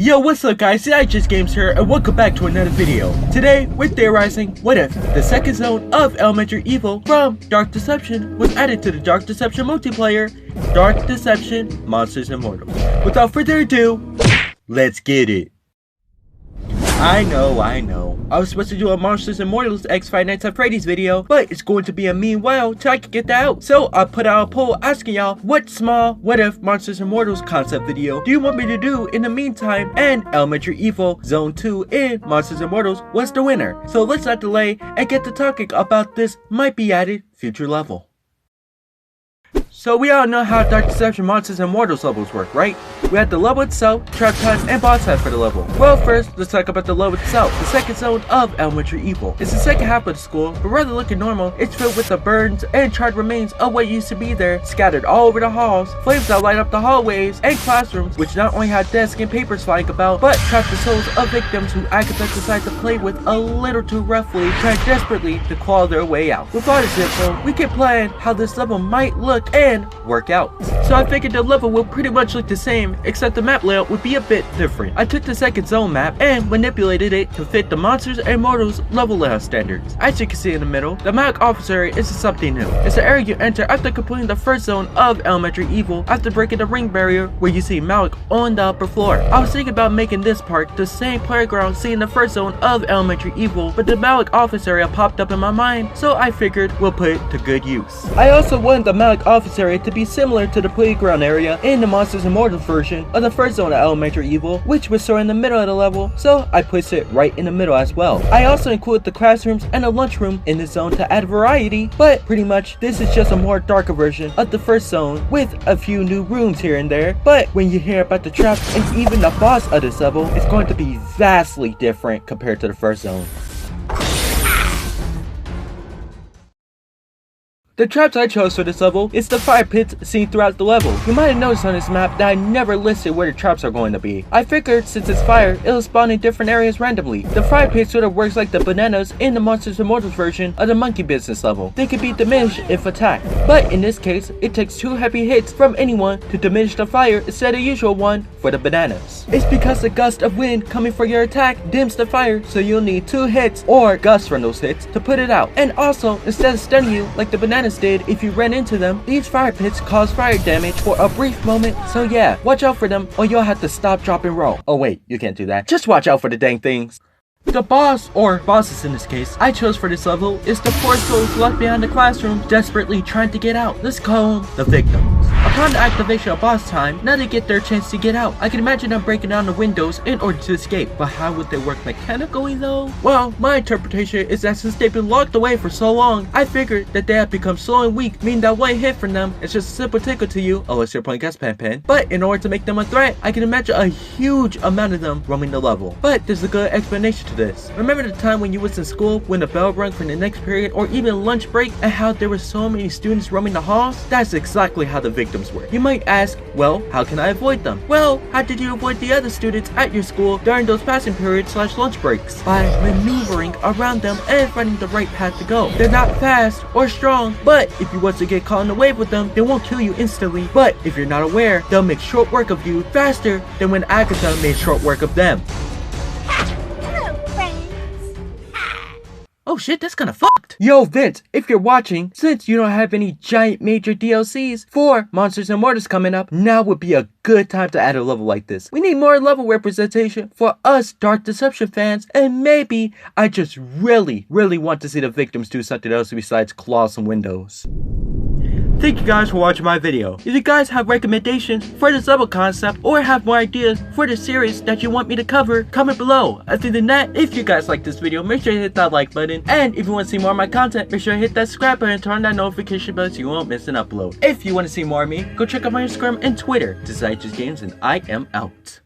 Yo, what's up guys, it's IHSGames here and welcome back to another video. Today, we're theorizing what if the second zone of Elementary Evil from Dark Deception was added to the Dark Deception multiplayer, Dark Deception Monsters and Mortals. Without further ado, let's get it. I know. I was supposed to do a Monsters and Mortals X Five Nights at Freddy's video, but it's going to be a mean while till I can get that out. So I put out a poll asking y'all what small what if Monsters and Mortals concept video do you want me to do in the meantime, and Elementary Evil Zone 2 in Monsters and Mortals was the winner. So let's not delay and get to talking about this might be added future level. So we all know how Dark Deception Monsters and Mortals levels work, right? We have the level itself, trap time, and boss time for the level. Well, first, let's talk about the level itself, the second zone of Elementary Evil. It's the second half of the school, but rather than looking normal, it's filled with the burns and charred remains of what used to be there, scattered all over the halls, flames that light up the hallways, and classrooms, which not only had desks and papers flying about, but trapped the souls of victims who Agatha decided to play with a little too roughly, trying desperately to claw their way out. With all this info, we can plan how this level might look and work out. So I figured the level will pretty much look the same, except the map layout would be a bit different. I took the second zone map and manipulated it to fit the Monsters and Mortals level layout standards. As you can see in the middle, the Malik Office area is something new. It's the area you enter after completing the first zone of Elementary Evil after breaking the ring barrier where you see Malik on the upper floor. I was thinking about making this part the same playground seen in the first zone of Elementary Evil, but the Malik Office area popped up in my mind, so I figured we'll put it to good use. I also wanted the Malik Office area to be similar to the playground area in the Monsters and Mortals version of the first zone of Elementary Evil, which was sort of in the middle of the level, so I placed it right in the middle as well. I also included the classrooms and a lunchroom in the zone to add variety, but pretty much this is just a more darker version of the first zone with a few new rooms here and there. But when you hear about the traps and even the boss of this level, it's going to be vastly different compared to the first zone. The traps I chose for this level is the fire pits seen throughout the level. You might have noticed on this map that I never listed where the traps are going to be. I figured since it's fire, it'll spawn in different areas randomly. The fire pit sort of works like the bananas in the Monsters and Mortals version of the monkey business level. They can be diminished if attacked, but in this case, it takes 2 heavy hits from anyone to diminish the fire instead of usual one for the bananas. It's because the gust of wind coming for your attack dims the fire, so you'll need 2 hits or gusts from those hits to put it out. And also, instead of stunning you like the bananas did if you ran into them, these fire pits cause fire damage for a brief moment, so yeah, watch out for them or you'll have to stop, drop, and roll. Oh wait, you can't do that. Just watch out for the dang things. The boss, or bosses in this case, I chose for this level is the 4 souls left behind the classroom desperately trying to get out. Let's call them the victims. Upon the activation of boss time, now they get their chance to get out. I can imagine them breaking down the windows in order to escape, but how would they work mechanically though? Well, my interpretation is that since they've been locked away for so long, I figured that they have become slow and weak, meaning that one hit from them is just a simple tickle to you, unless you're playing as Pen. But in order to make them a threat, I can imagine a huge amount of them roaming the level. But there's a good explanation to this. Remember the time when you was in school when the bell rang for the next period or even lunch break and how there were so many students roaming the halls? That's exactly how the victims work. You might ask, well, how can I avoid them? Well, how did you avoid the other students at your school during those passing periods / lunch breaks? By maneuvering around them and finding the right path to go. They're not fast or strong, but if you want to get caught in the wave with them, they won't kill you instantly. But if you're not aware, they'll make short work of you faster than when Agatha made short work of them. Oh shit, that's kinda fucked. Yo Vince, if you're watching, since you don't have any giant major DLCs for Monsters and Mortals coming up, now would be a good time to add a level like this. We need more level representation for us Dark Deception fans, and maybe I just really want to see the victims do something else besides claw some windows. Thank you guys for watching my video. If you guys have recommendations for this level concept or have more ideas for the series that you want me to cover, comment below. Other than that, if you guys like this video, make sure you hit that like button. And if you want to see more of my content, make sure you hit that subscribe button and turn on that notification bell so you won't miss an upload. If you want to see more of me, go check out my Instagram and Twitter. This is IHSGames and I am out.